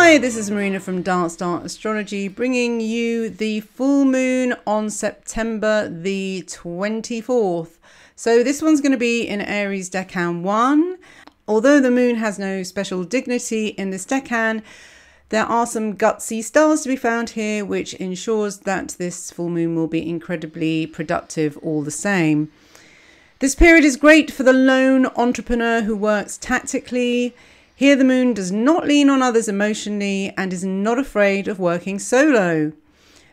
Hi, this is Marina from Darkstar Astrology, bringing you the full moon on September the 24th. So this one's going to be in Aries Decan 1. Although the moon has no special dignity in this decan, there are some gutsy stars to be found here, which ensures that this full moon will be incredibly productive all the same. This period is great for the lone entrepreneur who works tactically. Here the moon does not lean on others emotionally and is not afraid of working solo.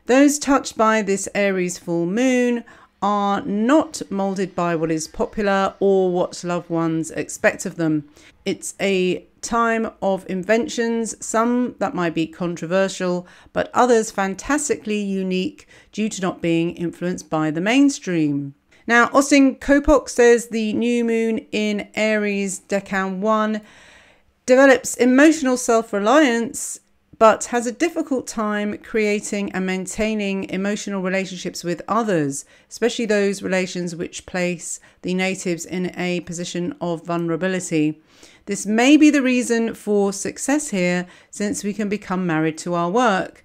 Those touched by this Aries full moon are not moulded by what is popular or what loved ones expect of them. It's a time of inventions, some that might be controversial, but others fantastically unique due to not being influenced by the mainstream. Now, Austin Kopok says the new moon in Aries Decan 1 develops emotional self-reliance, but has a difficult time creating and maintaining emotional relationships with others, especially those relations which place the natives in a position of vulnerability. This may be the reason for success here, since we can become married to our work.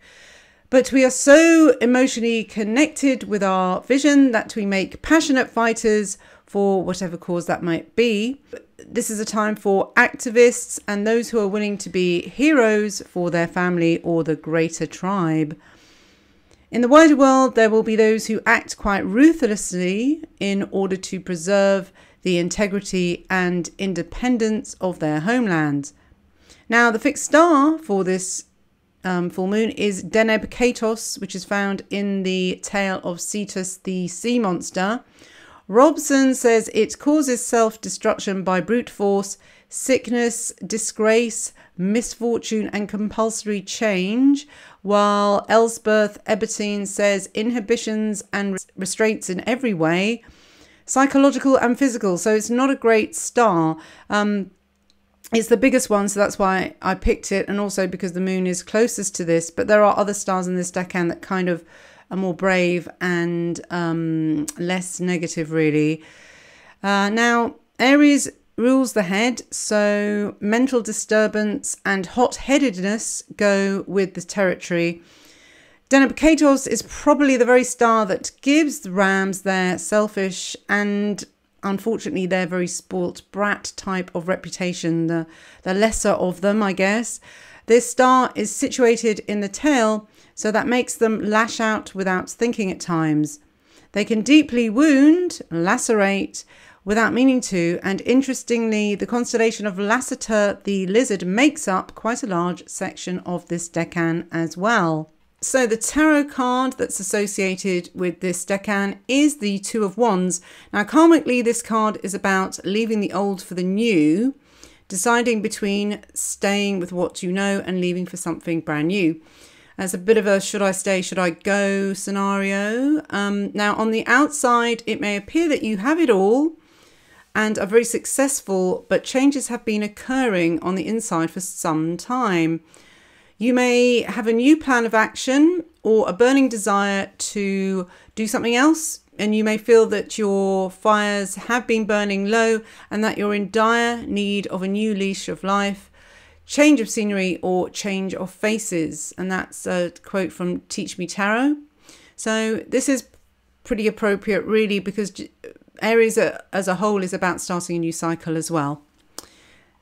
But we are so emotionally connected with our vision that we make passionate fighters for whatever cause that might be. This is a time for activists and those who are willing to be heroes for their family or the greater tribe. In the wider world, there will be those who act quite ruthlessly in order to preserve the integrity and independence of their homeland. Now, the fixed star for this full moon is Deneb Katos, which is found in the tale of Cetus the sea monster. Robson says it causes self-destruction by brute force, sickness, disgrace, misfortune and compulsory change, while Elsbeth Ebertine says inhibitions and restraints in every way, psychological and physical. So it's not a great star. It's the biggest one, so that's why I picked it, and also because the moon is closest to this. But there are other stars in this decan that kind of are more brave and less negative, really. Now, Aries rules the head, so mental disturbance and hot-headedness go with the territory. Deneb Katos is probably the very star that gives the Rams their selfish and unfortunately their very spoilt brat type of reputation, the lesser of them, I guess. This star is situated in the tail, so that makes them lash out without thinking at times. They can deeply wound, lacerate, without meaning to, and interestingly, the constellation of Lassiter the lizard makes up quite a large section of this decan as well. So the tarot card that's associated with this decan is the Two of Wands. Now, karmically, this card is about leaving the old for the new, deciding between staying with what you know and leaving for something brand new. It's a bit of a should I stay, should I go scenario. Now, on the outside, it may appear that you have it all and are very successful, but changes have been occurring on the inside for some time. You may have a new plan of action or a burning desire to do something else, and you may feel that your fires have been burning low and that you're in dire need of a new leash of life, change of scenery or change of faces. And that's a quote from Teach Me Tarot. So this is pretty appropriate, really, because Aries as a whole is about starting a new cycle as well.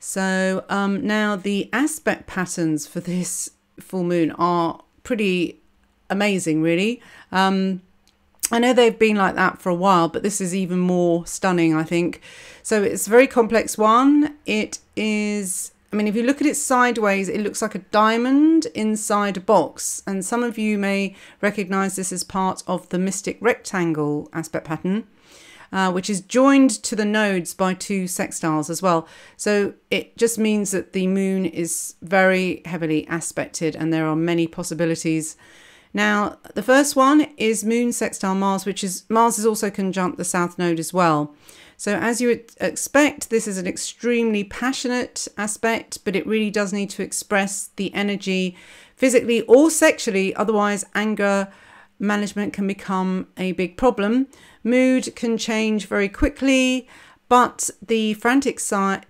So now the aspect patterns for this full moon are pretty amazing, really. I know they've been like that for a while, but this is even more stunning, I think. So it's a very complex one. It is, I mean, if you look at it sideways, it looks like a diamond inside a box. And some of you may recognize this as part of the mystic rectangle aspect pattern, which is joined to the nodes by two sextiles as well. So it just means that the moon is very heavily aspected and there are many possibilities. Now, the first one is moon sextile Mars, which is Mars is also conjunct the south node as well. So as you would expect, this is an extremely passionate aspect, but it really does need to express the energy physically or sexually. Otherwise, anger management can become a big problem. Mood can change very quickly, but the frantic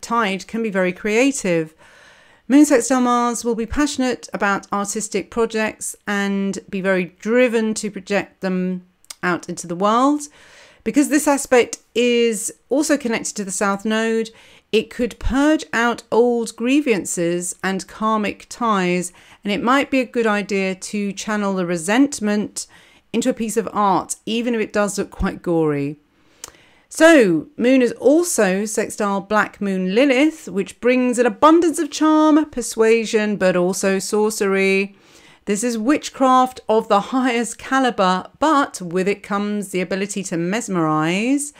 tide can be very creative. Moon sextile Mars will be passionate about artistic projects and be very driven to project them out into the world. Because this aspect is also connected to the South Node, it could purge out old grievances and karmic ties, and it might be a good idea to channel the resentment into a piece of art, even if it does look quite gory. So, Moon is also sextile Black Moon Lilith, which brings an abundance of charm, persuasion, but also sorcery. This is witchcraft of the highest caliber, but with it comes the ability to mesmerize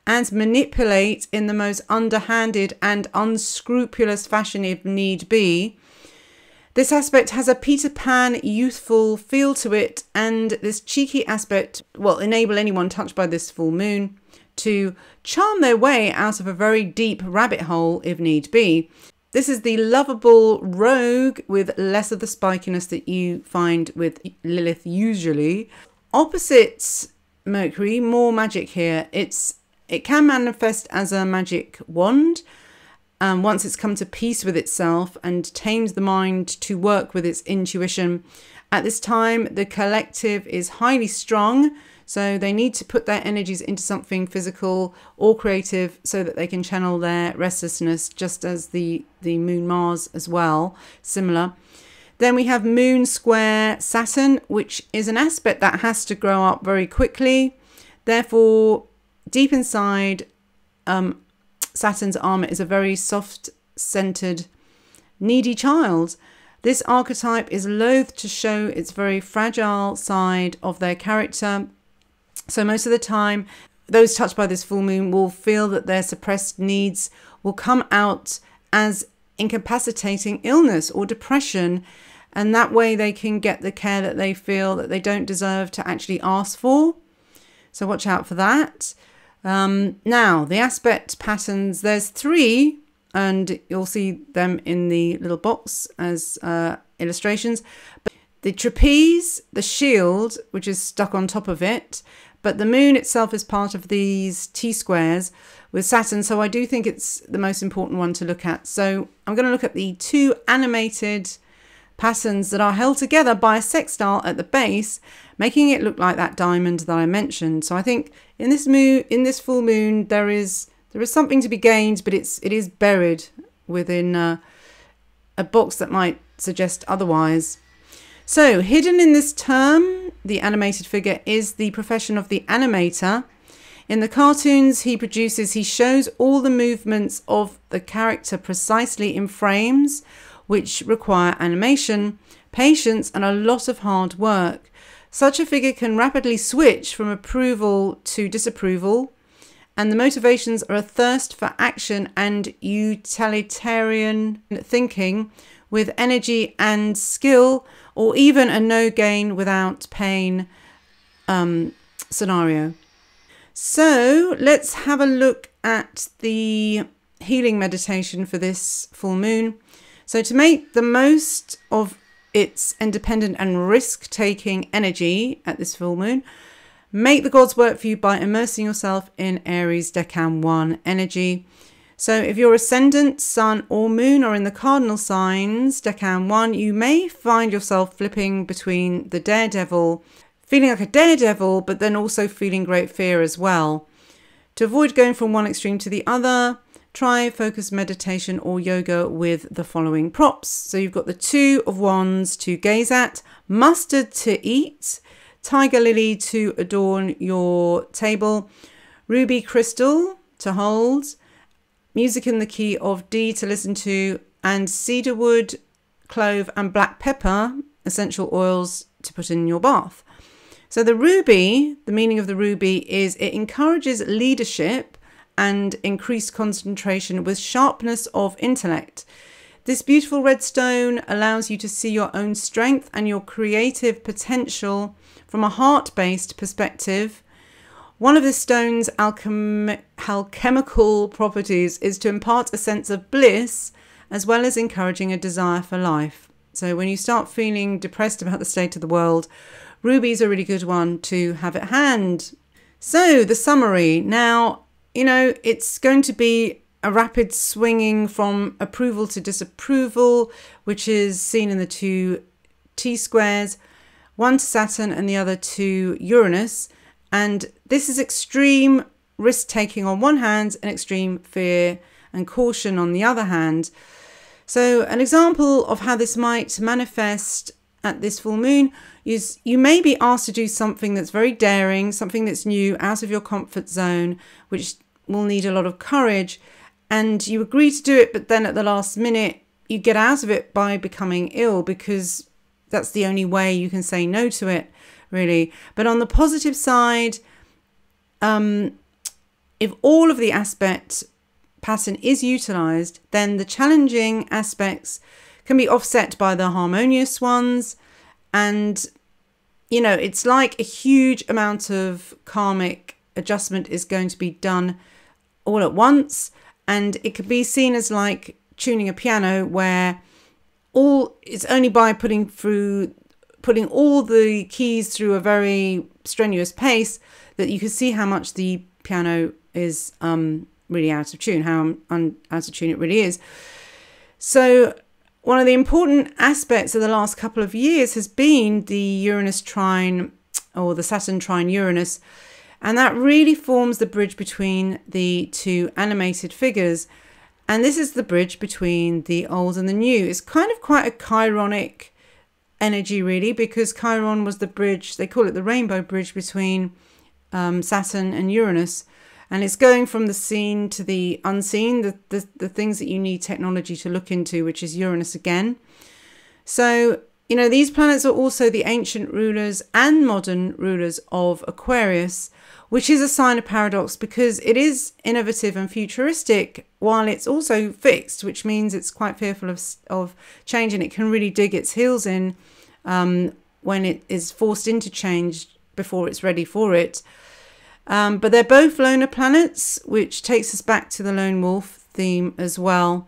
and manipulate in the most underhanded and unscrupulous fashion if need be. This aspect has a Peter Pan youthful feel to it, and this cheeky aspect will enable anyone touched by this full moon to charm their way out of a very deep rabbit hole if need be. This is the lovable rogue with less of the spikiness that you find with Lilith usually. Opposite Mercury, more magic here. It can manifest as a magic wand once it's come to peace with itself and tames the mind to work with its intuition. At this time, the collective is highly strong, so they need to put their energies into something physical or creative so that they can channel their restlessness, just as the Moon Mars as well, similar. Then we have Moon square Saturn, which is an aspect that has to grow up very quickly. Therefore, deep inside, Saturn's armor is a very soft-centered, needy child. This archetype is loath to show its very fragile side of their character. So most of the time, those touched by this full moon will feel that their suppressed needs will come out as incapacitating illness or depression. And that way they can get the care that they feel that they don't deserve to actually ask for. So watch out for that. Now, the aspect patterns, there's 3, and you'll see them in the little box as illustrations. But the trapeze, the shield, which is stuck on top of it, but the moon itself is part of these T-squares with Saturn, so I do think it's the most important one to look at. So I'm going to look at the 2 animated patterns that are held together by a sextile at the base, making it look like that diamond that I mentioned. So I think in this full moon, there is something to be gained, but it is buried within a box that might suggest otherwise. So hidden in this term, the animated figure, is the profession of the animator. In the cartoons he shows all the movements of the character precisely in frames, which require animation, patience, and a lot of hard work. Such a figure can rapidly switch from approval to disapproval, and the motivations are a thirst for action and utilitarian thinking with energy and skill, or even a no gain without pain scenario. So let's have a look at the healing meditation for this full moon. So to make the most of its independent and risk-taking energy at this full moon, make the gods work for you by immersing yourself in Aries Decan 1 energy. So if your ascendant, sun or moon are in the cardinal signs, Decan 1, you may find yourself flipping between the daredevil, feeling like a daredevil, but then also feeling great fear as well. To avoid going from one extreme to the other, try focused meditation or yoga with the following props. So you've got the 2 of Wands to gaze at, mustard to eat, tiger lily to adorn your table, ruby crystal to hold, music in the key of D to listen to, and cedarwood, clove and black pepper essential oils to put in your bath. So the ruby, the meaning of the ruby is it encourages leadership and increased concentration with sharpness of intellect. This beautiful red stone allows you to see your own strength and your creative potential from a heart-based perspective. One of the stone's alchemical properties is to impart a sense of bliss as well as encouraging a desire for life. So when you start feeling depressed about the state of the world, ruby is a really good one to have at hand. So the summary. Now, you know, it's going to be a rapid swinging from approval to disapproval, which is seen in the two T-squares, one to Saturn and the other to Uranus. And this is extreme risk-taking on one hand and extreme fear and caution on the other hand. So an example of how this might manifest at this full moon is you may be asked to do something that's very daring, something that's new, out of your comfort zone, which will need a lot of courage. And you agree to do it, but then at the last minute, you get out of it by becoming ill, because that's the only way you can say no to it, really. But on the positive side, if all of the aspect pattern is utilized, then the challenging aspects can be offset by the harmonious ones. And, you know, it's like a huge amount of karmic adjustment is going to be done all at once. And it could be seen as like tuning a piano, where it's only by putting all the keys through a very strenuous pace that you can see how much the piano is really out of tune, how out of tune it really is. So one of the important aspects of the last couple of years has been the Uranus trine, or the Saturn trine Uranus, and that really forms the bridge between the two animated figures. And this is the bridge between the old and the new. It's kind of quite a chironic energy, really, because Chiron was the bridge, they call it the rainbow bridge, between Saturn and Uranus. And it's going from the seen to the unseen, the things that you need technology to look into, which is Uranus again. So, you know, these planets are also the ancient rulers and modern rulers of Aquarius, which is a sign of paradox, because it is innovative and futuristic while it's also fixed, which means it's quite fearful of change, and it can really dig its heels in when it is forced into change before it's ready for it. But they're both loner planets, which takes us back to the lone wolf theme as well.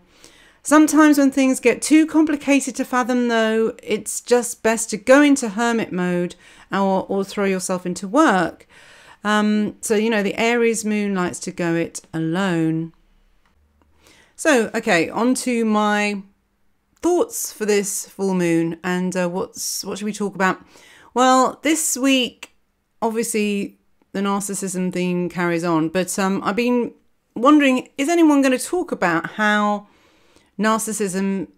Sometimes when things get too complicated to fathom, though, it's just best to go into hermit mode or throw yourself into work. So, you know, the Aries moon likes to go it alone. So, okay, on to my thoughts for this full moon, and what should we talk about? Well, this week, obviously, the narcissism theme carries on, but I've been wondering, is anyone going to talk about how narcissism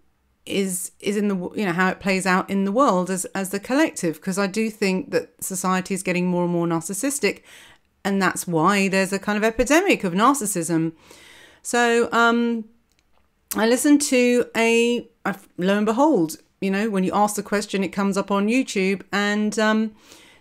is in the, you know, how it plays out in the world as the collective? Because I do think that society is getting more and more narcissistic, and that's why there's a kind of epidemic of narcissism. So I listened to lo and behold, you know, when you ask the question, it comes up on YouTube, and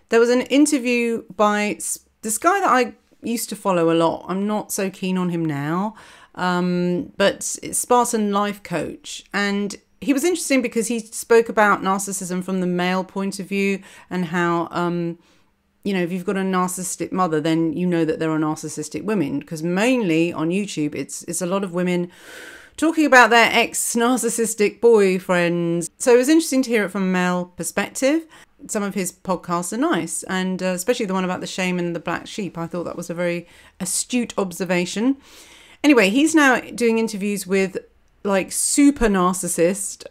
there was an interview by this guy that I used to follow a lot. I'm not so keen on him now, but it's Spartan Life Coach. And he was interesting because he spoke about narcissism from the male point of view, and how, you know, if you've got a narcissistic mother, then you know that there are narcissistic women, because mainly on YouTube, it's a lot of women talking about their ex-narcissistic boyfriends. So it was interesting to hear it from a male perspective. Some of his podcasts are nice, and especially the one about the shame and the black sheep. I thought that was a very astute observation. Anyway, he's now doing interviews with like super narcissist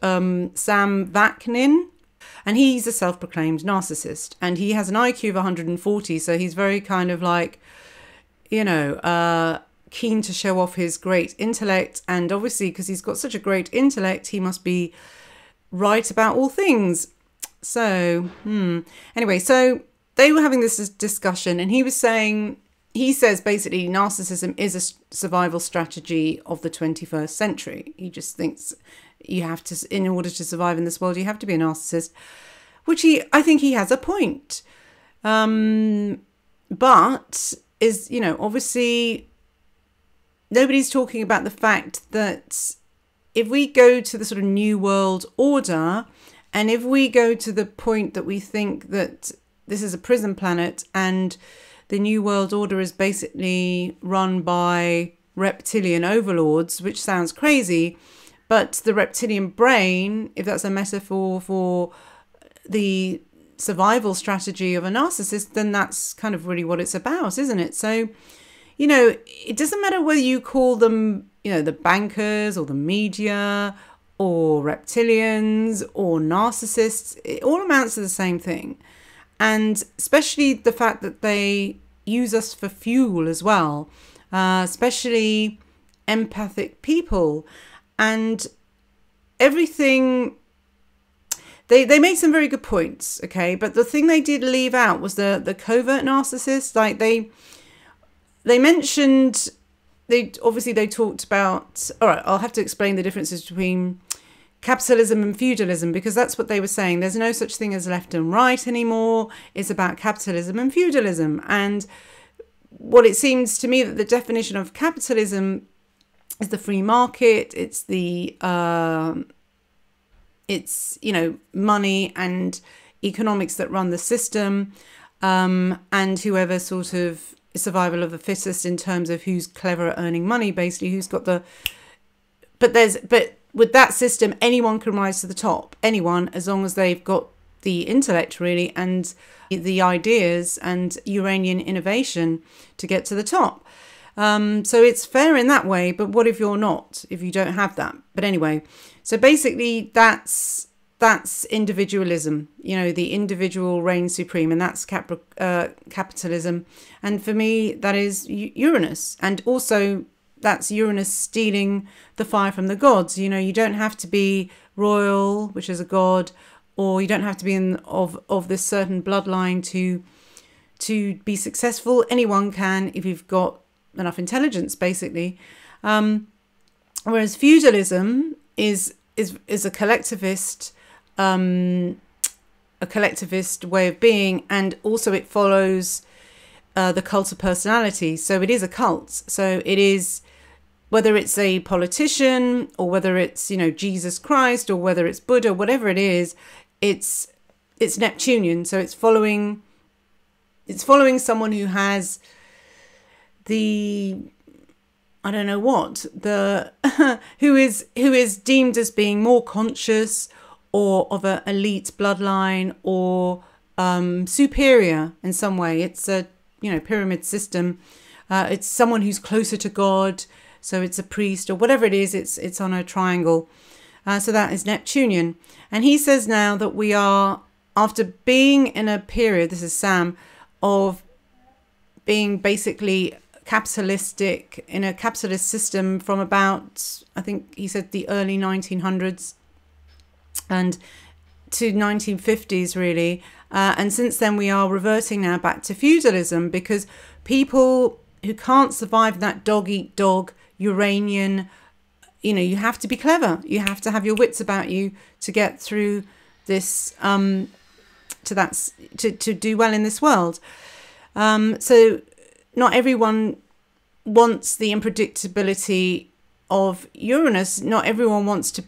Sam Vaknin, and he's a self-proclaimed narcissist, and he has an IQ of 140, so he's very kind of like, you know, keen to show off his great intellect. And obviously, because he's got such a great intellect, he must be right about all things. So anyway, so they were having this discussion, and he says basically narcissism is a survival strategy of the 21st century. He just thinks you have to, in order to survive in this world, you have to be a narcissist, which I think he has a point. But is, you know, obviously nobody's talking about the fact that if we go to the sort of new world order, and if we go to the point that we think that this is a prison planet and the new world order is basically run by reptilian overlords, which sounds crazy, but the reptilian brain, if that's a metaphor for the survival strategy of a narcissist, then that's kind of really what it's about, isn't it? So, you know, it doesn't matter whether you call them, you know, the bankers or the media or reptilians or narcissists. It all amounts to the same thing. And especially the fact that they use us for fuel as well, especially empathic people. And everything, they made some very good points, okay? But the thing they did leave out was the covert narcissist. Like they mentioned, they talked about, all right, I'll have to explain the differences between capitalism and feudalism, because that's what they were saying. There's no such thing as left and right anymore. It's about capitalism and feudalism. And what it seems to me that the definition of capitalism is the free market. It's the it's, you know, money and economics that run the system, and whoever sort of survival of the fittest in terms of who's clever at earning money, basically, who's got the, but with that system, anyone can rise to the top, anyone, as long as they've got the intellect, really, and the ideas and Uranian innovation to get to the top. So it's fair in that way, but what if you're not, if you don't have that? But anyway, so basically that's individualism, you know, the individual reigns supreme, and that's capitalism. And for me, that is Uranus. And also that's Uranus stealing the fire from the gods. You know, you don't have to be royal, which is a god, or you don't have to be of this certain bloodline to be successful. Anyone can, if you've got enough intelligence, basically. Whereas feudalism is a collectivist way of being, and also it follows the cult of personality. So it is a cult. So it is, whether it's a politician or whether it's, you know, Jesus Christ or whether it's Buddha, whatever it is, it's Neptunian. So it's following someone who has the, I don't know what, the who is deemed as being more conscious or of an elite bloodline or superior in some way. It's a, you know, pyramid system. It's someone who's closer to God. So it's a priest or whatever it is. It's on a triangle. So that is Neptunian. And he says now that we are, after being in a period, this is Sam, of being basically capitalistic, in a capitalist system from about, I think he said, the early 1900s and to 1950s, really. And since then we are reverting now back to feudalism, because people who can't survive that dog-eat-dog Uranian, you know, you have to be clever. You have to have your wits about you to get through this, to do well in this world. So not everyone wants the unpredictability of Uranus. Not everyone's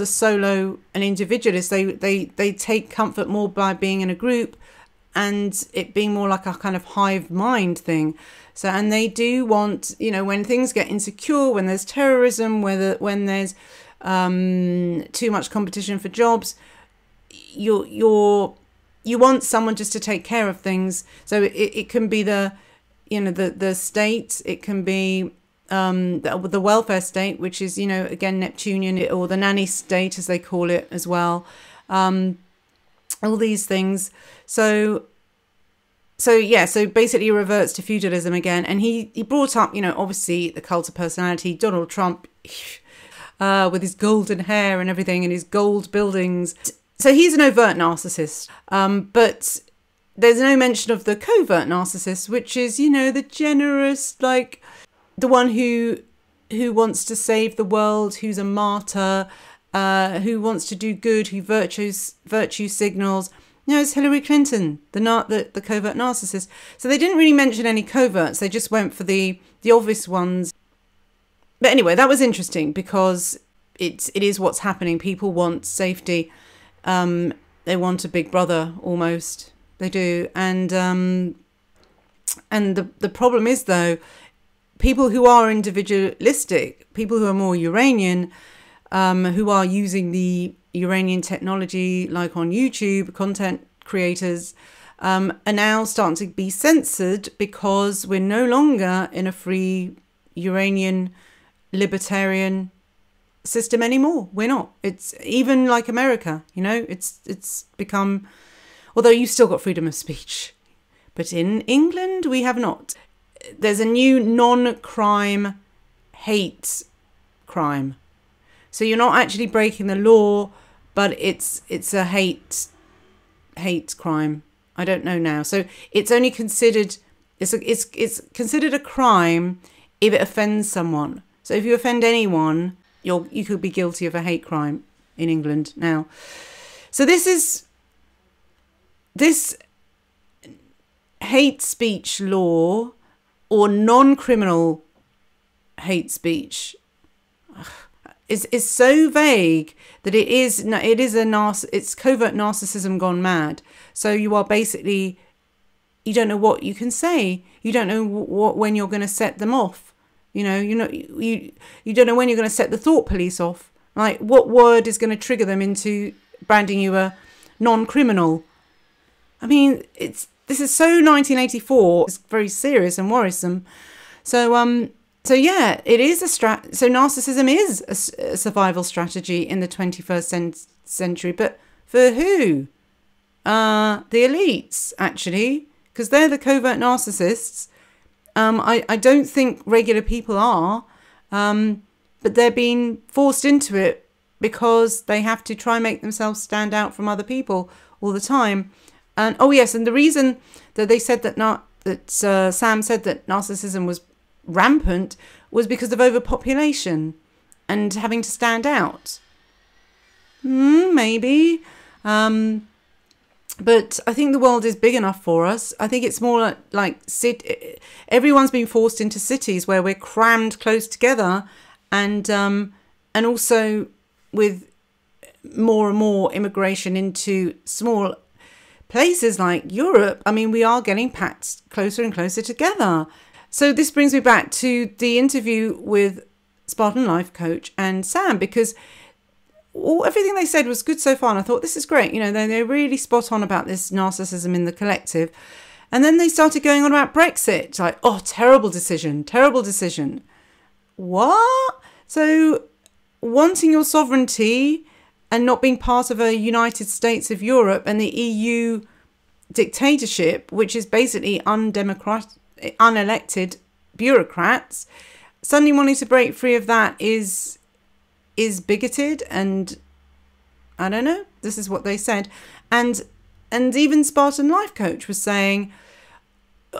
a solo, an individualist. They take comfort more by being in a group and it being more like a kind of hive mind thing. So, and they do want, you know, when things get insecure, when there's terrorism, when there's too much competition for jobs, you want someone just to take care of things. So it can be the state, it can be the welfare state, which is, you know, again, Neptunian, or the nanny state, as they call it as well. All these things. So basically he reverts to feudalism again. And he brought up, you know, obviously the cult of personality, Donald Trump, with his golden hair and everything and his gold buildings. So he's an overt narcissist, but there's no mention of the covert narcissist, which is, you know, the generous, like the one who wants to save the world, who's a martyr, who wants to do good, who virtue signals. You know, it's Hillary Clinton, the covert narcissist. So they didn't really mention any coverts. They just went for the obvious ones. But anyway, that was interesting because it is what's happening. People want safety. They want a big brother almost. They do. And the problem is, though, people who are individualistic, people who are more Uranian, who are using the Uranian technology, like on YouTube, content creators, are now starting to be censored because we're no longer in a free Uranian libertarian system anymore. We're not. It's even like America, you know, it's become, although you've still got freedom of speech, but in England we have not. There's a new non-crime hate crime. So you're not actually breaking the law, but it's a hate crime. I don't know now. So it's only considered, it's considered a crime if it offends someone. So if you offend anyone, you could be guilty of a hate crime in England now. So this hate speech law, or non-criminal hate speech, is so vague that it's covert narcissism gone mad. So you are basically, you don't know what you can say. You don't know when you're going to set them off. You don't know when you're going to set the thought police off. Like, what word is going to trigger them into branding you a non-criminal? I mean, this is so 1984. It's very serious and worrisome. So yeah, it is so narcissism is a survival strategy in the 21st century, but for who? The elites, actually, because they're the covert narcissists. I don't think regular people are, but they're being forced into it because they have to try and make themselves stand out from other people all the time. And oh yes, and the reason that they said that Sam said that narcissism was rampant was because of overpopulation and having to stand out. Maybe. But I think the world is big enough for us. I think it's more like everyone's been forced into cities where we're crammed close together, and also with more and more immigration into small places like Europe. I mean, we are getting packed closer and closer together. So this brings me back to the interview with Spartan Life Coach and Sam, because everything they said was good so far, and I thought, this is great. You know, they're really spot on about this narcissism in the collective. And then they started going on about Brexit, like, oh, terrible decision. What? So wanting your sovereignty and not being part of a United States of Europe and the EU dictatorship, which is basically undemocratic, unelected bureaucrats, suddenly wanting to break free of that is bigoted. And I don't know, this is what they said. And even Spartan Life Coach was saying,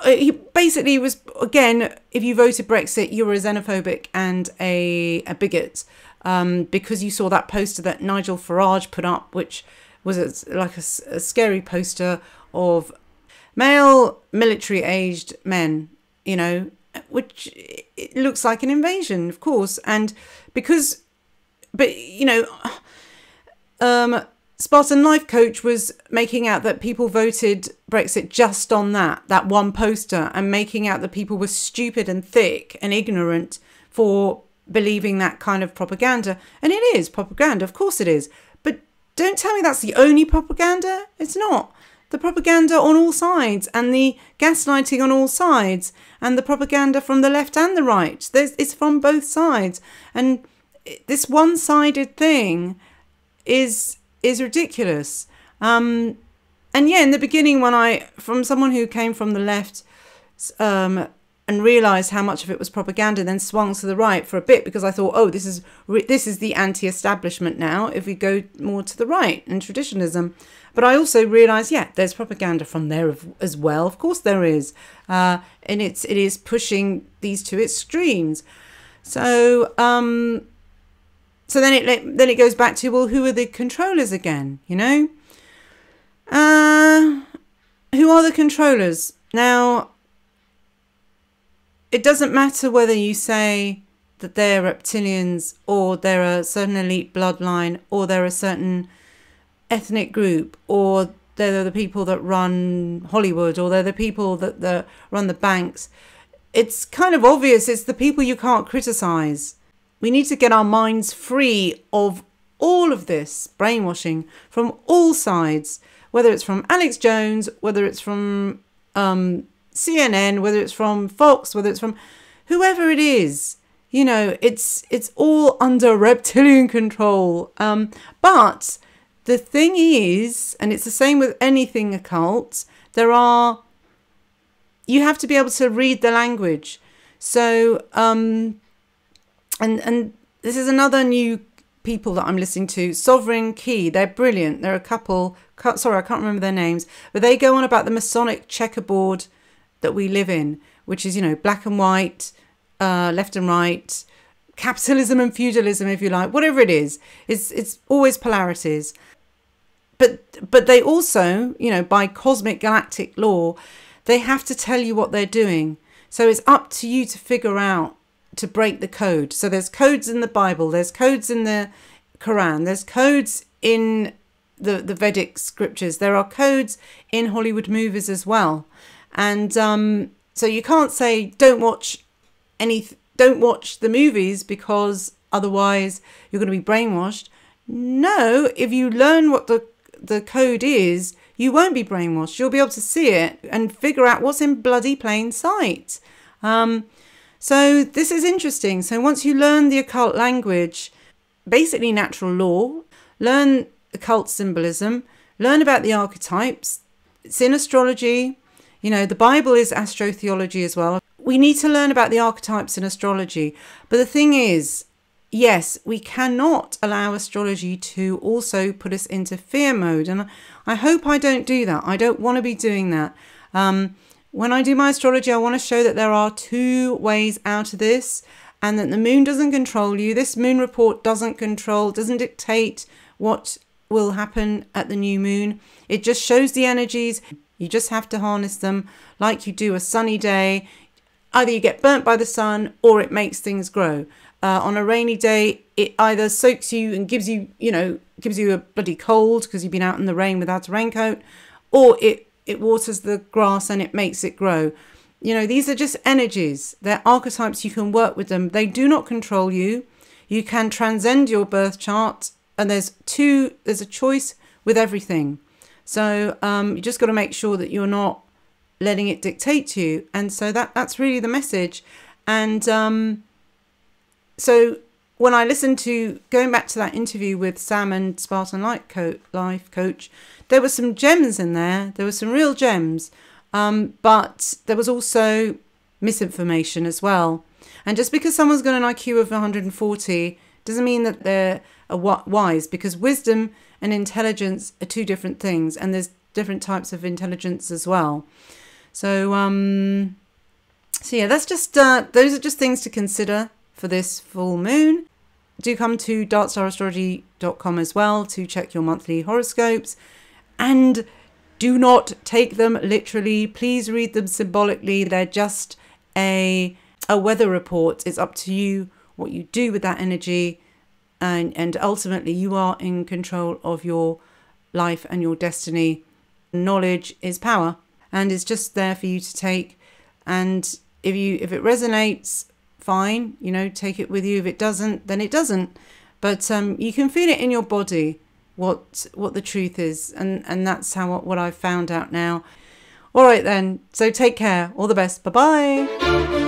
he basically was, again, if you voted Brexit, you were a xenophobic and a bigot, because you saw that poster that Nigel Farage put up, which was like a scary poster of male military-aged men, you know, which it looks like an invasion, of course. And but, you know, Spartan Life Coach was making out that people voted Brexit just on that one poster, and making out that people were stupid and thick and ignorant for believing that kind of propaganda. And it is propaganda, of course it is. But don't tell me that's the only propaganda. It's not. The propaganda on all sides, and the gaslighting on all sides, and the propaganda from the left and the right. It's from both sides. And this one-sided thing is ridiculous. And yeah, in the beginning, from someone who came from the left, and realised how much of it was propaganda, then swung to the right for a bit, because I thought, oh, this is the anti-establishment now, if we go more to the right and traditionalism. But I also realised, yeah, there's propaganda from there as well. Of course there is. And it is pushing these to extremes. So so then it goes back to, well, who are the controllers again, you know? Who are the controllers? Now, it doesn't matter whether you say that they're reptilians, or they're a certain elite bloodline, or they're a certain ethnic group, or they're the people that run Hollywood, or they're the people that run the banks. It's kind of obvious. It's the people you can't criticize. We need to get our minds free of all of this brainwashing from all sides. whether it's from Alex Jones, whether it's from CNN, whether it's from Fox, whether it's from whoever it is. You know, it's all under reptilian control. But the thing is, and it's the same with anything occult, you have to be able to read the language. So, and this is another new people that I'm listening to, Sovereign Key. They're brilliant. They're a couple, sorry, I can't remember their names, but they go on about the Masonic checkerboard that we live in, which is, you know, black and white, left and right, capitalism and feudalism, if you like, whatever it is. It's always polarities. But they also, you know, by cosmic galactic law, they have to tell you what they're doing. So it's up to you to figure out, to break the code. So there's codes in the Bible, there's codes in the Quran, there's codes in the Vedic scriptures, there are codes in Hollywood movies as well. And so you can't say don't watch the movies because otherwise you're going to be brainwashed. No, if you learn what the code is, you won't be brainwashed. You'll be able to see it and figure out what's in bloody plain sight. So this is interesting. So once you learn the occult language, basically natural law, learn occult symbolism, learn about the archetypes. It's in astrology. You know, the Bible is astrotheology as well. We need to learn about the archetypes in astrology. But the thing is, yes, we cannot allow astrology to also put us into fear mode. And I hope I don't do that. I don't want to be doing that. When I do my astrology, I want to show that there are two ways out of this and that the moon doesn't control you. This moon report doesn't dictate what will happen at the new moon. It just shows the energies. You just have to harness them like you do a sunny day. Either you get burnt by the sun or it makes things grow. On a rainy day, it either soaks you and gives you a bloody cold because you've been out in the rain without a raincoat, or it waters the grass and it makes it grow. You know, these are just energies. They're archetypes. You can work with them. They do not control you. You can transcend your birth chart, and there's a choice with everything. So you just got to make sure that you're not letting it dictate to you. And so that's really the message. And so when I listened to, going back to that interview with Sam and Spartan Life Coach, there were some gems in there. There were some real gems. But there was also misinformation as well. And just because someone's got an IQ of 140 doesn't mean that they're wise, because wisdom and intelligence are two different things. And there's different types of intelligence as well. So yeah, that's just those are just things to consider for this full moon. Do come to darkstarastrology.com as well to check your monthly horoscopes, and do not take them literally. Please read them symbolically. They're just a weather report. It's up to you what you do with that energy, and ultimately you are in control of your life and your destiny. Knowledge is power, and it's just there for you to take. And if it resonates, fine, you know, take it with you. If it doesn't, then it doesn't. But you can feel it in your body what the truth is, and that's what I've found out now. All right then, so take care, all the best, bye bye.